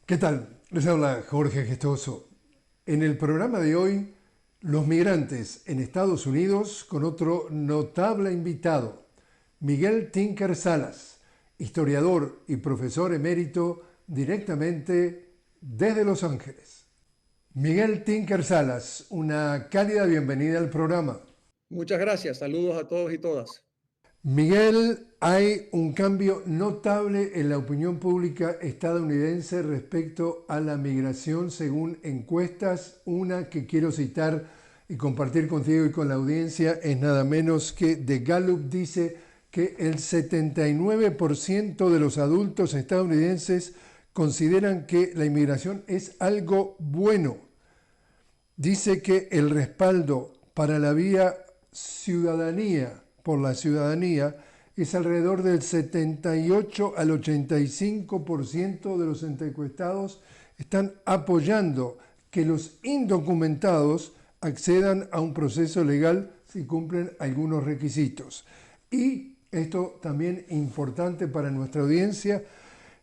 ¿Qué tal? Les habla Jorge Gestoso. En el programa de hoy, los migrantes en Estados Unidos con otro notable invitado, Miguel Tinker Salas, historiador y profesor emérito directamente desde Los Ángeles. Miguel Tinker Salas, una cálida bienvenida al programa. Muchas gracias. Saludos a todos y todas. Miguel, hay un cambio notable en la opinión pública estadounidense respecto a la migración según encuestas. Una que quiero citar y compartir contigo y con la audiencia es nada menos que The Gallup dice que el 79% de los adultos estadounidenses consideran que la inmigración es algo bueno. Dice que el respaldo para la vía ciudadanía por la ciudadanía es alrededor del 78 al 85% de los encuestados están apoyando que los indocumentados accedan a un proceso legal si cumplen algunos requisitos. Y esto también importante para nuestra audiencia,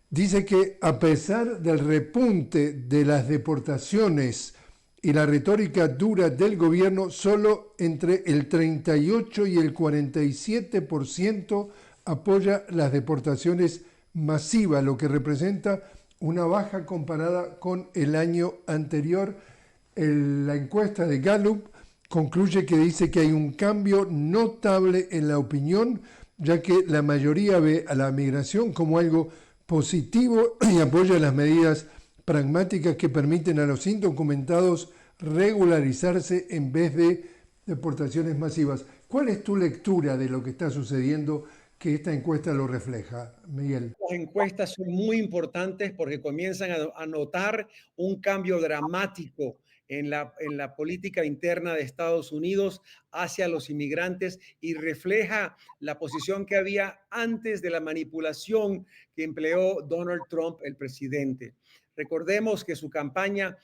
dice que a pesar del repunte de las deportaciones y la retórica dura del gobierno, solo entre el 38 y el 47% apoya las deportaciones masivas, lo que representa una baja comparada con el año anterior. La encuesta de Gallup concluye que dice que hay un cambio notable en la opinión, ya que la mayoría ve a la migración como algo positivo y apoya las medidas pragmáticas que permiten a los indocumentados regularizarse en vez de deportaciones masivas. ¿Cuál es tu lectura de lo que está sucediendo que esta encuesta lo refleja, Miguel? Las encuestas son muy importantes porque comienzan a notar un cambio dramático en la política interna de Estados Unidos hacia los inmigrantes y refleja la posición que había antes de la manipulación que empleó Donald Trump, el presidente. Recordemos que su campaña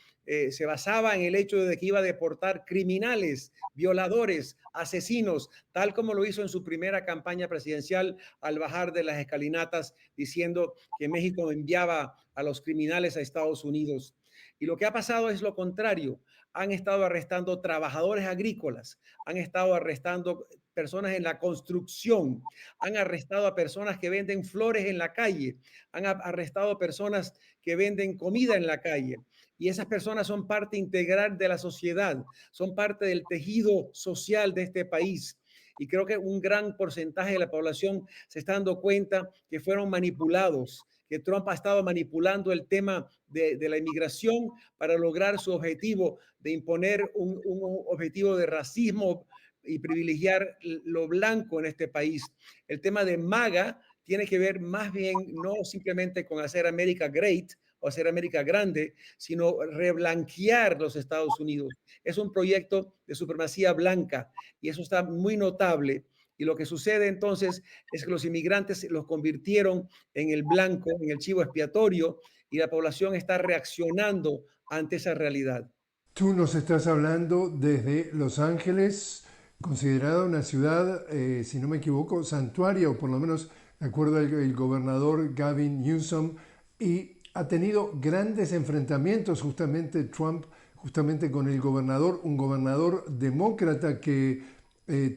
se basaba en el hecho de que iba a deportar criminales, violadores, asesinos, tal como lo hizo en su primera campaña presidencial al bajar de las escalinatas diciendo que México enviaba a los criminales a Estados Unidos. Y lo que ha pasado es lo contrario. Han estado arrestando trabajadores agrícolas, han estado arrestando personas en la construcción, han arrestado a personas que venden flores en la calle, han arrestado a personas que venden comida en la calle. Y esas personas son parte integral de la sociedad, son parte del tejido social de este país. Y creo que un gran porcentaje de la población se está dando cuenta que fueron manipulados, que Trump ha estado manipulando el tema de la inmigración para lograr su objetivo de imponer un objetivo de racismo y privilegiar lo blanco en este país. El tema de MAGA tiene que ver más bien no simplemente con hacer América great o hacer América grande, sino reblanquear los Estados Unidos. Es un proyecto de supremacía blanca y eso está muy notable. Y lo que sucede entonces es que los inmigrantes los convirtieron en el blanco, en el chivo expiatorio, y la población está reaccionando ante esa realidad. Tú nos estás hablando desde Los Ángeles, considerada una ciudad, si no me equivoco, santuaria, o por lo menos de acuerdo al gobernador Gavin Newsom, y ha tenido grandes enfrentamientos justamente Trump, justamente con el gobernador, un gobernador demócrata que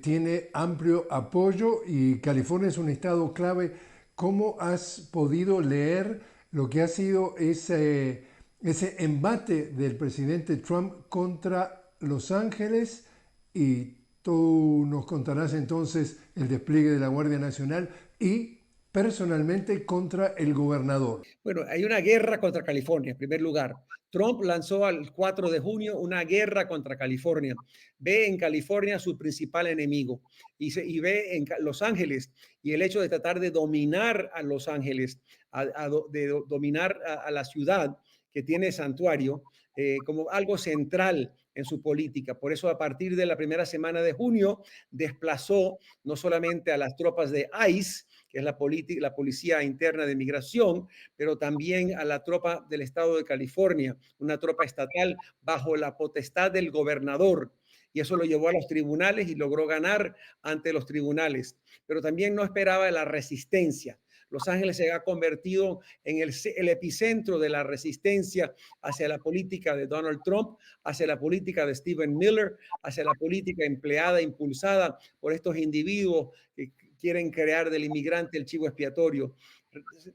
tiene amplio apoyo y California es un estado clave. ¿Cómo has podido leer lo que ha sido ese embate del presidente Trump contra Los Ángeles? Y tú nos contarás entonces el despliegue de la Guardia Nacional y personalmente contra el gobernador. Bueno, hay una guerra contra California, en primer lugar. Trump lanzó al 4 de junio una guerra contra California. Ve en California su principal enemigo y ve en Los Ángeles y el hecho de tratar de dominar a Los Ángeles, dominar a la ciudad que tiene santuario como algo central en su política. Por eso, a partir de la primera semana de junio, desplazó no solamente a las tropas de ICE, que es la policía interna de migración, pero también a la tropa del estado de California, una tropa estatal bajo la potestad del gobernador. Y eso lo llevó a los tribunales y logró ganar ante los tribunales. Pero también no esperaba la resistencia. Los Ángeles se ha convertido en el epicentro de la resistencia hacia la política de Donald Trump, hacia la política de Stephen Miller, hacia la política empleada, impulsada por estos individuos que quieren crear del inmigrante el chivo expiatorio.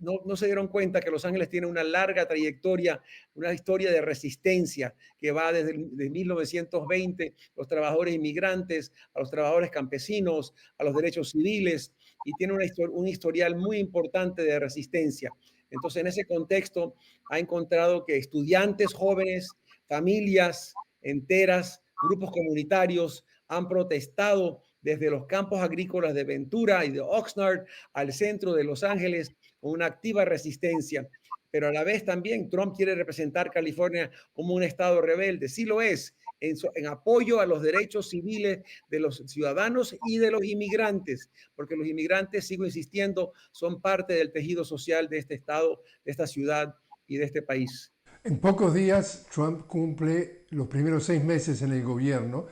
No se dieron cuenta que Los Ángeles tiene una larga trayectoria, una historia de resistencia que va desde 1920, los trabajadores inmigrantes, a los trabajadores campesinos, a los derechos civiles, y tiene un historial muy importante de resistencia. Entonces, en ese contexto, ha encontrado que estudiantes jóvenes, familias enteras, grupos comunitarios han protestado desde los campos agrícolas de Ventura y de Oxnard al centro de Los Ángeles con una activa resistencia. Pero a la vez también Trump quiere representar California como un estado rebelde. Sí lo es, en apoyo a los derechos civiles de los ciudadanos y de los inmigrantes, porque los inmigrantes, sigo insistiendo, son parte del tejido social de este estado, de esta ciudad y de este país. En pocos días, Trump cumple los primeros 6 meses en el gobierno.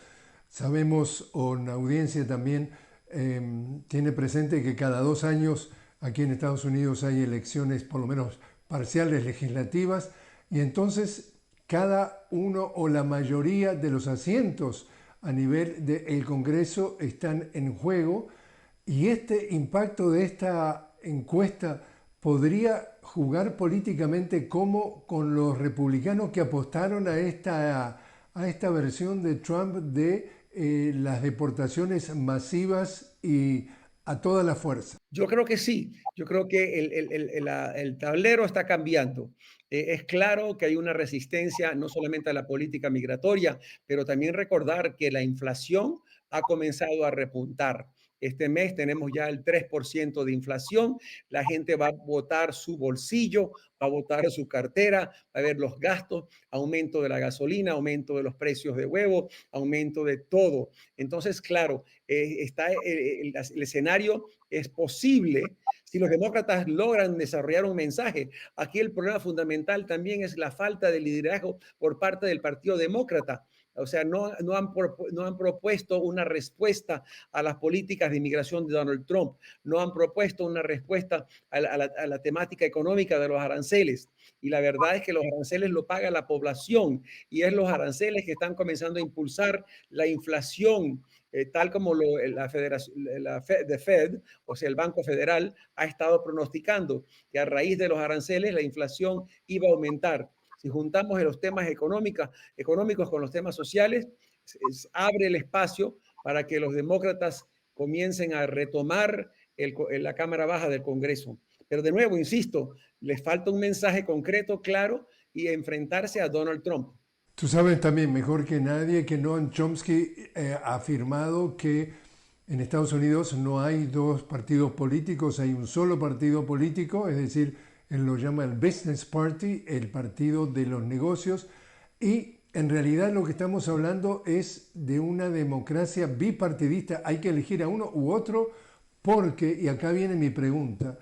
Sabemos, o en audiencia también, tiene presente que cada 2 años aquí en Estados Unidos hay elecciones, por lo menos parciales legislativas, y entonces cada uno o la mayoría de los asientos a nivel del Congreso están en juego, y este impacto de esta encuesta podría jugar políticamente como con los republicanos que apostaron a esta versión de Trump de las deportaciones masivas y a toda la fuerza. Yo creo que sí, yo creo que el tablero está cambiando. Es claro que hay una resistencia no solamente a la política migratoria, pero también recordar que la inflación ha comenzado a repuntar. Este mes tenemos ya el 3% de inflación. La gente va a votar su bolsillo, va a votar su cartera, va a ver los gastos, aumento de la gasolina, aumento de los precios de huevo, aumento de todo. Entonces, claro, está el escenario es posible si los demócratas logran desarrollar un mensaje. Aquí el problema fundamental también es la falta de liderazgo por parte del Partido Demócrata. O sea, no han propuesto una respuesta a las políticas de inmigración de Donald Trump. No han propuesto una respuesta a la temática económica de los aranceles. Y la verdad es que los aranceles lo paga la población y es los aranceles que están comenzando a impulsar la inflación, tal como la Federación, the Fed, o sea, el Banco Federal, ha estado pronosticando que a raíz de los aranceles la inflación iba a aumentar. Si juntamos los temas económicos con los temas sociales, abre el espacio para que los demócratas comiencen a retomar la Cámara Baja del Congreso. Pero de nuevo, insisto, les falta un mensaje concreto, claro, y enfrentarse a Donald Trump. Tú sabes también mejor que nadie que Noam Chomsky ha afirmado que en Estados Unidos no hay dos partidos políticos, hay un solo partido político, es decir, él lo llama el Business Party, el partido de los negocios, y en realidad lo que estamos hablando es de una democracia bipartidista, hay que elegir a uno u otro porque, y acá viene mi pregunta,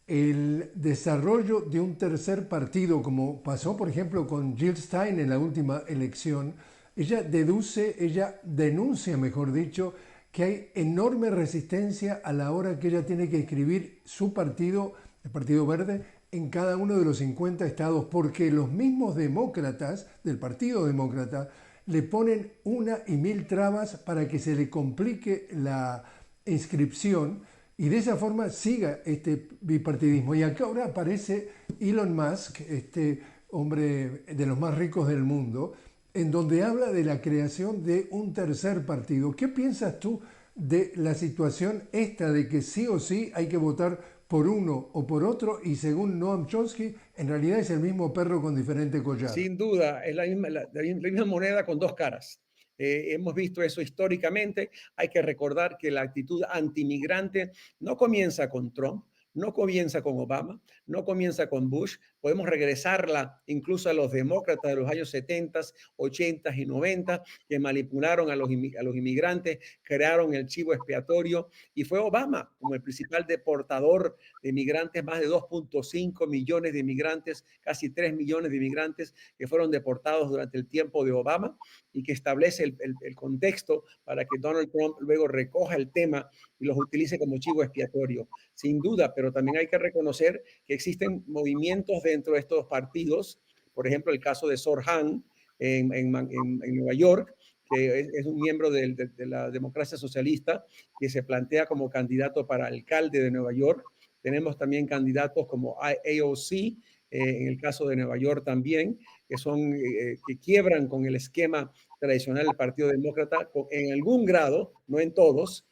el desarrollo de un tercer partido, como pasó por ejemplo con Jill Stein en la última elección, ella denuncia, mejor dicho, que hay enorme resistencia a la hora que ella tiene que escribir su partido, el Partido Verde, en cada uno de los 50 estados, porque los mismos demócratas del Partido Demócrata le ponen una y mil trabas para que se le complique la inscripción y de esa forma siga este bipartidismo. Y acá ahora aparece Elon Musk, este hombre de los más ricos del mundo, en donde habla de la creación de un tercer partido. ¿Qué piensas tú de la situación esta de que sí o sí hay que votar por uno o por otro y según Noam Chomsky en realidad es el mismo perro con diferente collar? Sin duda, es la misma moneda con dos caras. Hemos visto eso históricamente. Hay que recordar que la actitud antimigrante no comienza con Trump, no comienza con Obama, no comienza con Bush, podemos regresarla incluso a los demócratas de los años 70, 80 y 90, que manipularon a los inmigrantes, crearon el chivo expiatorio, y fue Obama como el principal deportador de inmigrantes, más de 2.5 millones de inmigrantes, casi 3 millones de inmigrantes que fueron deportados durante el tiempo de Obama, y que establece el contexto para que Donald Trump luego recoja el tema y los utilice como chivo expiatorio. Sin duda, pero también hay que reconocer que existen movimientos dentro de estos partidos, por ejemplo, el caso de Sirhan en Nueva York, que es un miembro de la democracia socialista, que se plantea como candidato para alcalde de Nueva York. Tenemos también candidatos como AOC, en el caso de Nueva York también, que quiebran con el esquema tradicional del Partido Demócrata en algún grado, no en todos.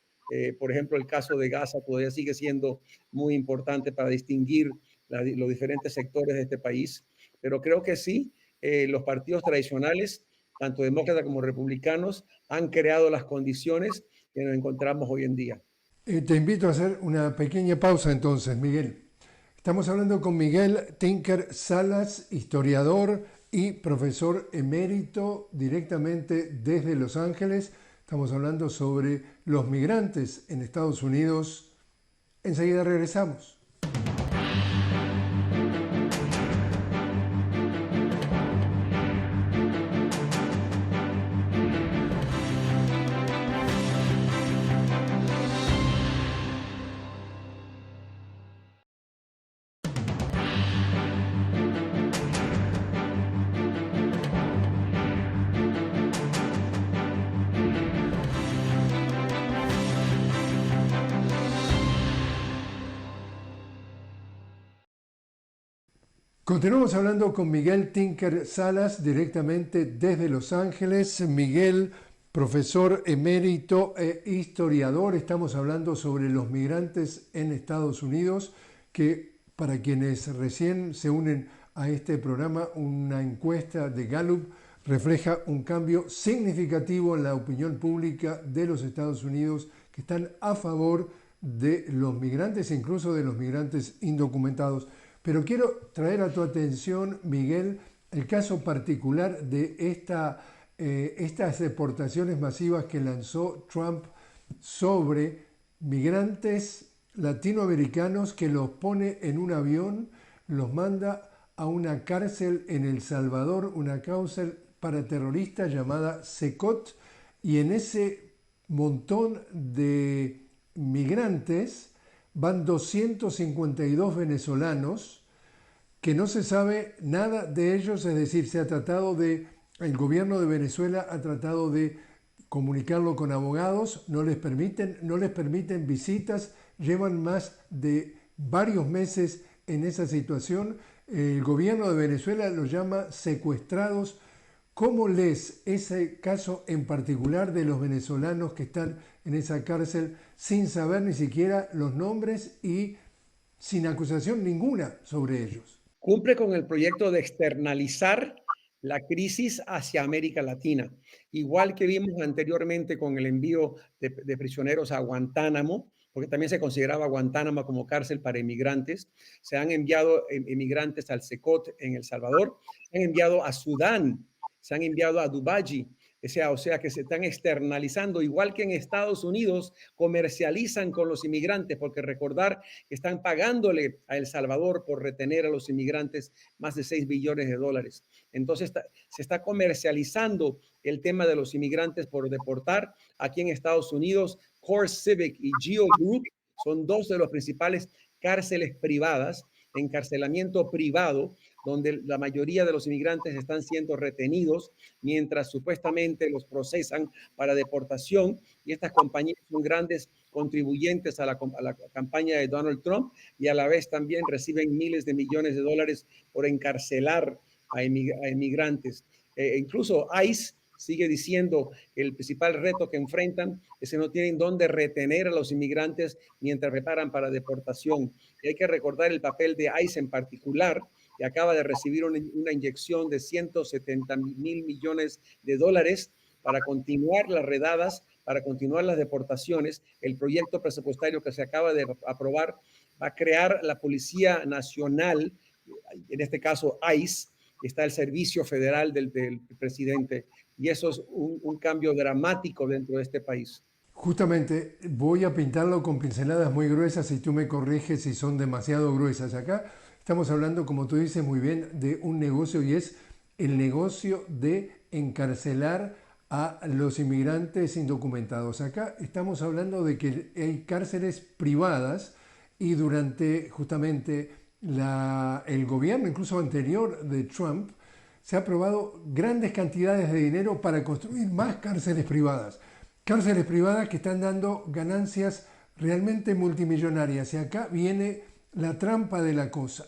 Por ejemplo, el caso de Gaza todavía sigue siendo muy importante para distinguir los diferentes sectores de este país, pero creo que sí, los partidos tradicionales, tanto demócratas como republicanos, han creado las condiciones que nos encontramos hoy en día. Te invito a hacer una pequeña pausa entonces, Miguel. Estamos hablando con Miguel Tinker Salas, historiador y profesor emérito directamente desde Los Ángeles. Estamos hablando sobre los migrantes en Estados Unidos. Enseguida regresamos. Continuamos hablando con Miguel Tinker Salas directamente desde Los Ángeles. Miguel, profesor emérito e historiador, estamos hablando sobre los migrantes en Estados Unidos, que para quienes recién se unen a este programa, una encuesta de Gallup refleja un cambio significativo en la opinión pública de los Estados Unidos, que están a favor de los migrantes, incluso de los migrantes indocumentados. Pero quiero traer a tu atención, Miguel, el caso particular de estas deportaciones masivas que lanzó Trump sobre migrantes latinoamericanos, que los pone en un avión, los manda a una cárcel en El Salvador, una cárcel para terroristas llamada SECOT, y en ese montón de migrantes van 252 venezolanos que no se sabe nada de ellos, es decir, el gobierno de Venezuela ha tratado de comunicarlo con abogados, no les permiten visitas, llevan más de varios meses en esa situación. El gobierno de Venezuela los llama secuestrados. ¿Cómo lees ese caso en particular de los venezolanos que están en esa cárcel sin saber ni siquiera los nombres y sin acusación ninguna sobre ellos? Cumple con el proyecto de externalizar la crisis hacia América Latina, igual que vimos anteriormente con el envío de prisioneros a Guantánamo, porque también se consideraba Guantánamo como cárcel para inmigrantes. Se han enviado inmigrantes al SECOT en El Salvador, se han enviado a Sudán, se han enviado a Dubái. O sea que se están externalizando, igual que en Estados Unidos comercializan con los inmigrantes, porque recordar que están pagándole a El Salvador por retener a los inmigrantes más de 6 billones de dólares. Entonces se está comercializando el tema de los inmigrantes por deportar. Aquí en Estados Unidos, Core Civic y Geo Group son dos de los principales cárceles privadas, encarcelamiento privado, donde la mayoría de los inmigrantes están siendo retenidos mientras supuestamente los procesan para deportación, y estas compañías son grandes contribuyentes a la campaña de Donald Trump, y a la vez también reciben miles de millones de dólares por encarcelar a inmigrantes. Incluso ICE sigue diciendo que el principal reto que enfrentan es que no tienen dónde retener a los inmigrantes mientras preparan para deportación. Y hay que recordar el papel de ICE en particular, que acaba de recibir una inyección de 170 mil millones de dólares para continuar las redadas, para continuar las deportaciones. El proyecto presupuestario que se acaba de aprobar va a crear la Policía Nacional en este caso ICE, está el servicio federal del presidente, y eso es un cambio dramático dentro de este país. Justamente voy a pintarlo con pinceladas muy gruesas y tú me corriges si son demasiado gruesas. Acá estamos hablando, como tú dices muy bien, de un negocio y es el negocio de encarcelar a los inmigrantes indocumentados. Acá estamos hablando de que hay cárceles privadas y durante justamente el gobierno, incluso anterior de Trump, se ha aprobado grandes cantidades de dinero para construir más cárceles privadas. Cárceles privadas que están dando ganancias realmente multimillonarias. Y acá viene la trampa de la cosa.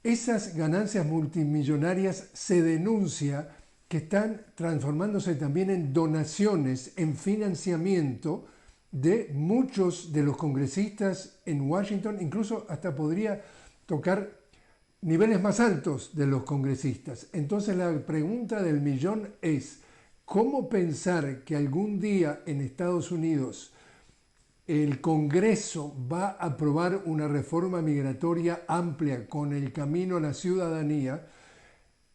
Esas ganancias multimillonarias se denuncia que están transformándose también en donaciones, en financiamiento de muchos de los congresistas en Washington, incluso hasta podría tocar niveles más altos de los congresistas. Entonces la pregunta del millón es, ¿cómo pensar que algún día en Estados Unidos el Congreso va a aprobar una reforma migratoria amplia con el camino a la ciudadanía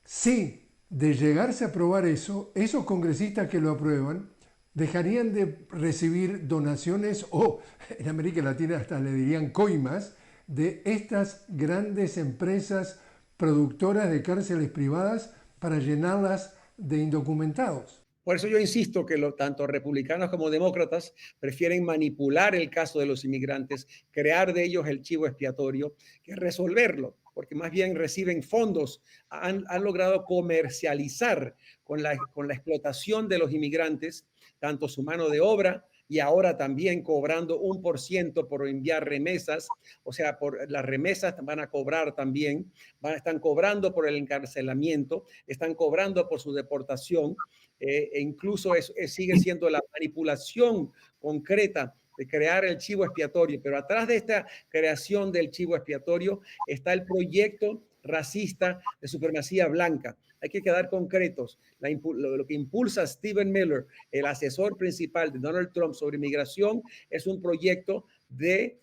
si de llegarse a aprobar eso, esos congresistas que lo aprueban dejarían de recibir donaciones o en América Latina hasta le dirían coimas de estas grandes empresas productoras de cárceles privadas para llenarlas de indocumentados? Por eso yo insisto que tanto republicanos como demócratas prefieren manipular el caso de los inmigrantes, crear de ellos el chivo expiatorio, que resolverlo, porque más bien reciben fondos, han logrado comercializar con la explotación de los inmigrantes, tanto su mano de obra y ahora también cobrando 1% por enviar remesas, o sea, por las remesas van a cobrar también, están cobrando por el encarcelamiento, están cobrando por su deportación, e incluso sigue siendo la manipulación concreta de crear el chivo expiatorio, pero atrás de esta creación del chivo expiatorio está el proyecto racista de supremacía blanca. Hay que quedar concretos. Lo que impulsa Stephen Miller, el asesor principal de Donald Trump sobre inmigración, es un proyecto de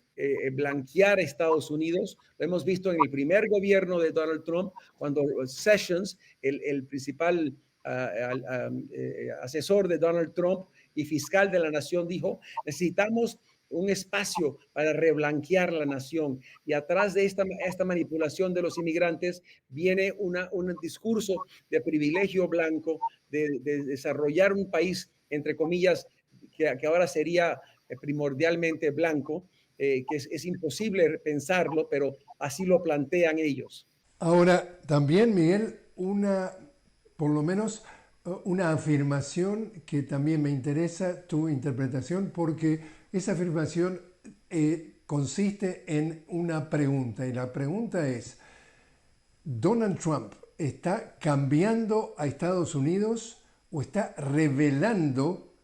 blanquear Estados Unidos. Lo hemos visto en el primer gobierno de Donald Trump, cuando Sessions, el principal asesor de Donald Trump y fiscal de la nación, dijo, necesitamos un espacio para reblanquear la nación. Y atrás de esta manipulación de los inmigrantes viene un discurso de privilegio blanco, de desarrollar un país, entre comillas, que ahora sería primordialmente blanco, que es imposible pensarlo, pero así lo plantean ellos. Ahora, también, Miguel, por lo menos una afirmación que también me interesa tu interpretación, porque esa afirmación consiste en una pregunta, y la pregunta es, ¿Donald Trump está cambiando a Estados Unidos o está revelando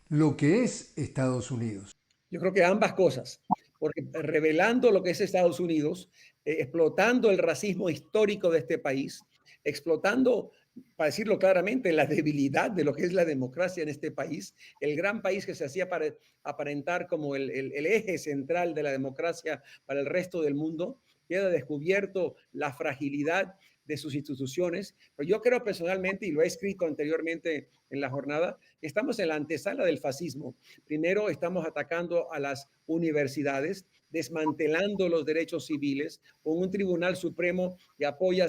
lo que es Estados Unidos? Yo creo que ambas cosas, porque revelando lo que es Estados Unidos, explotando el racismo histórico de este país, explotando, para decirlo claramente, la debilidad de lo que es la democracia en este país, el gran país que se hacía para aparentar como el eje central de la democracia para el resto del mundo, queda descubierto la fragilidad de sus instituciones. Pero yo creo personalmente, y lo he escrito anteriormente en la jornada, que estamos en la antesala del fascismo. Primero estamos atacando a las universidades, desmantelando los derechos civiles, con un tribunal supremo que apoya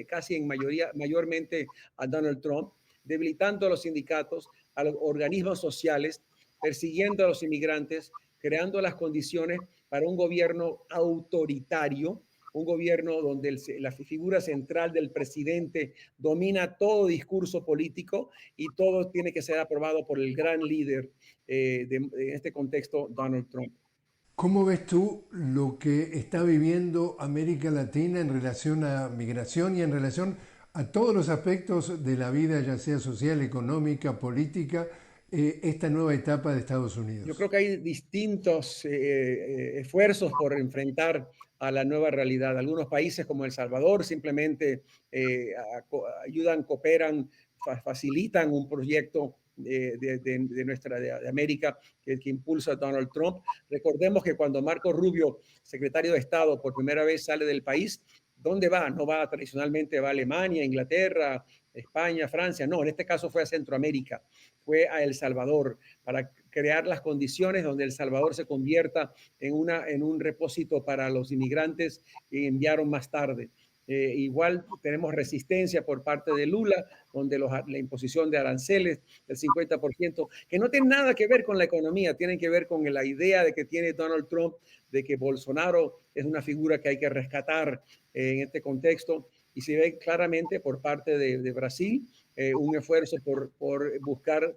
casi en mayormente a Donald Trump, debilitando a los sindicatos, a los organismos sociales, persiguiendo a los inmigrantes, creando las condiciones para un gobierno autoritario, un gobierno donde la figura central del presidente domina todo discurso político y todo tiene que ser aprobado por el gran líder en este contexto, Donald Trump. ¿Cómo ves tú lo que está viviendo América Latina en relación a migración y en relación a todos los aspectos de la vida, ya sea social, económica, política, esta nueva etapa de Estados Unidos? Yo creo que hay distintos esfuerzos por enfrentar a la nueva realidad. Algunos países como El Salvador simplemente ayudan, cooperan, facilitan un proyecto de América que impulsa Donald Trump. Recordemos que cuando Marco Rubio, secretario de Estado, por primera vez sale del país, ¿Dónde va? No va tradicionalmente, va a Alemania, Inglaterra, España, Francia. No, en este caso fue a Centroamérica, fue a El Salvador para crear las condiciones donde El Salvador se convierta en un repósito para los inmigrantes que enviaron más tarde. Igual tenemos resistencia por parte de Lula, donde la imposición de aranceles del 50%, que no tiene nada que ver con la economía, tienen que ver con la idea de que tiene Donald Trump de que Bolsonaro es una figura que hay que rescatar en este contexto. Y se ve claramente por parte de Brasil un esfuerzo por buscar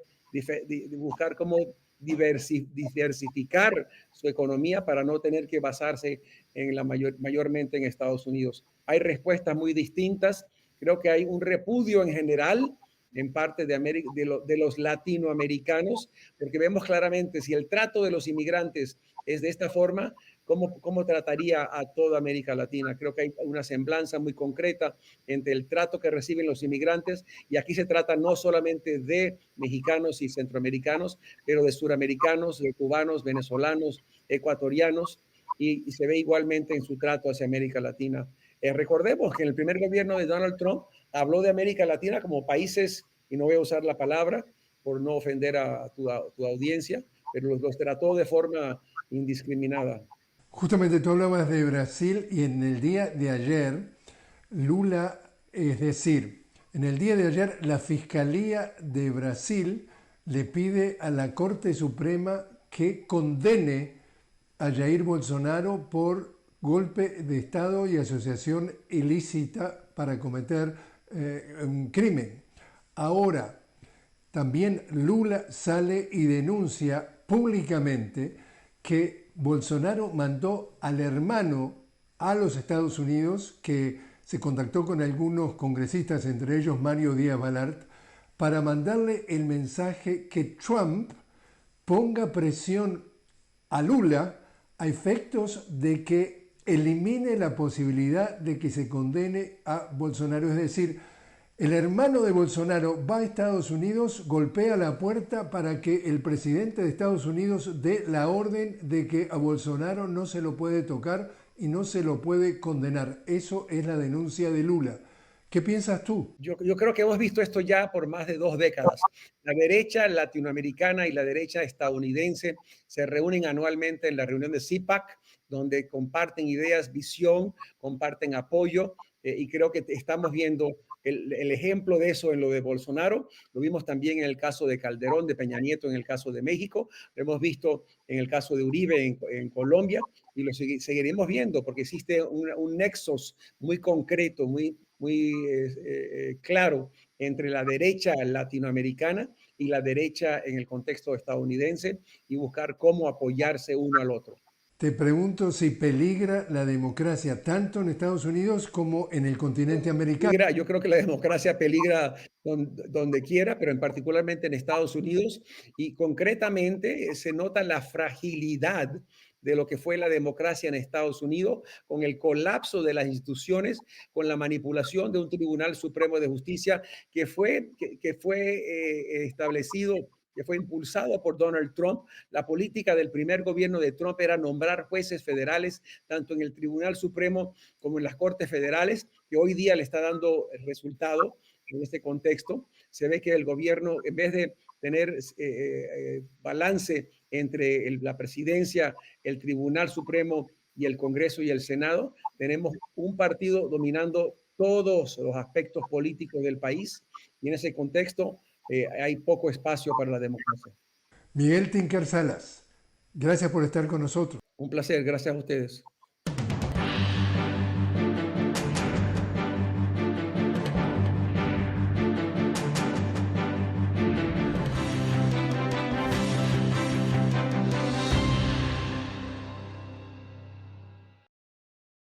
cómo diversificar su economía para no tener que basarse mayormente en Estados Unidos. Hay respuestas muy distintas. Creo que hay un repudio en general en parte de los latinoamericanos, porque vemos claramente si el trato de los inmigrantes es de esta forma, ¿cómo trataría a toda América Latina? Creo que hay una semblanza muy concreta entre el trato que reciben los inmigrantes, y aquí se trata no solamente de mexicanos y centroamericanos, pero de suramericanos, de cubanos, venezolanos, ecuatorianos, y se ve igualmente en su trato hacia América Latina. Recordemos que en el primer gobierno de Donald Trump habló de América Latina como países, y no voy a usar la palabra por no ofender a tu audiencia, pero los trató de forma indiscriminada. Justamente tú hablabas de Brasil y en el día de ayer, Lula, es decir, en el día de ayer la Fiscalía de Brasil le pide a la Corte Suprema que condene a Jair Bolsonaro por golpe de Estado y asociación ilícita para cometer un crimen. Ahora, también Lula sale y denuncia públicamente que Bolsonaro mandó al hermano a los Estados Unidos, que se contactó con algunos congresistas, entre ellos Mario Díaz Balart, para mandarle el mensaje que Trump ponga presión a Lula a efectos de que elimine la posibilidad de que se condene a Bolsonaro. Es decir, el hermano de Bolsonaro va a Estados Unidos, golpea la puerta para que el presidente de Estados Unidos dé la orden de que a Bolsonaro no se lo puede tocar y no se lo puede condenar. Eso es la denuncia de Lula. ¿Qué piensas tú? Yo creo que hemos visto esto ya por más de 2 décadas. La derecha latinoamericana y la derecha estadounidense se reúnen anualmente en la reunión de CIPAC, donde comparten ideas, visión, comparten apoyo, y creo que estamos viendo el ejemplo de eso en lo de Bolsonaro. Lo vimos también en el caso de Calderón, de Peña Nieto, en el caso de México. Lo hemos visto en el caso de Uribe en Colombia, y lo seguiremos viendo porque existe un nexos muy concreto, muy claro entre la derecha latinoamericana y la derecha en el contexto estadounidense, y buscar cómo apoyarse uno al otro. Te pregunto si peligra la democracia tanto en Estados Unidos como en el continente americano. Yo creo que la democracia peligra donde quiera, pero en particularmente en Estados Unidos, y concretamente se nota la fragilidad de lo que fue la democracia en Estados Unidos, con el colapso de las instituciones, con la manipulación de un Tribunal Supremo de Justicia que fue establecido, que fue impulsado por Donald Trump. La política del primer gobierno de Trump era nombrar jueces federales, tanto en el Tribunal Supremo como en las Cortes Federales, que hoy día le está dando el resultado. En este contexto, se ve que el gobierno, en vez de tener balance entre la presidencia, el Tribunal Supremo y el Congreso y el Senado, tenemos un partido dominando todos los aspectos políticos del país, y en ese contexto hay poco espacio para la democracia. Miguel Tinker Salas, gracias por estar con nosotros. Un placer, gracias a ustedes.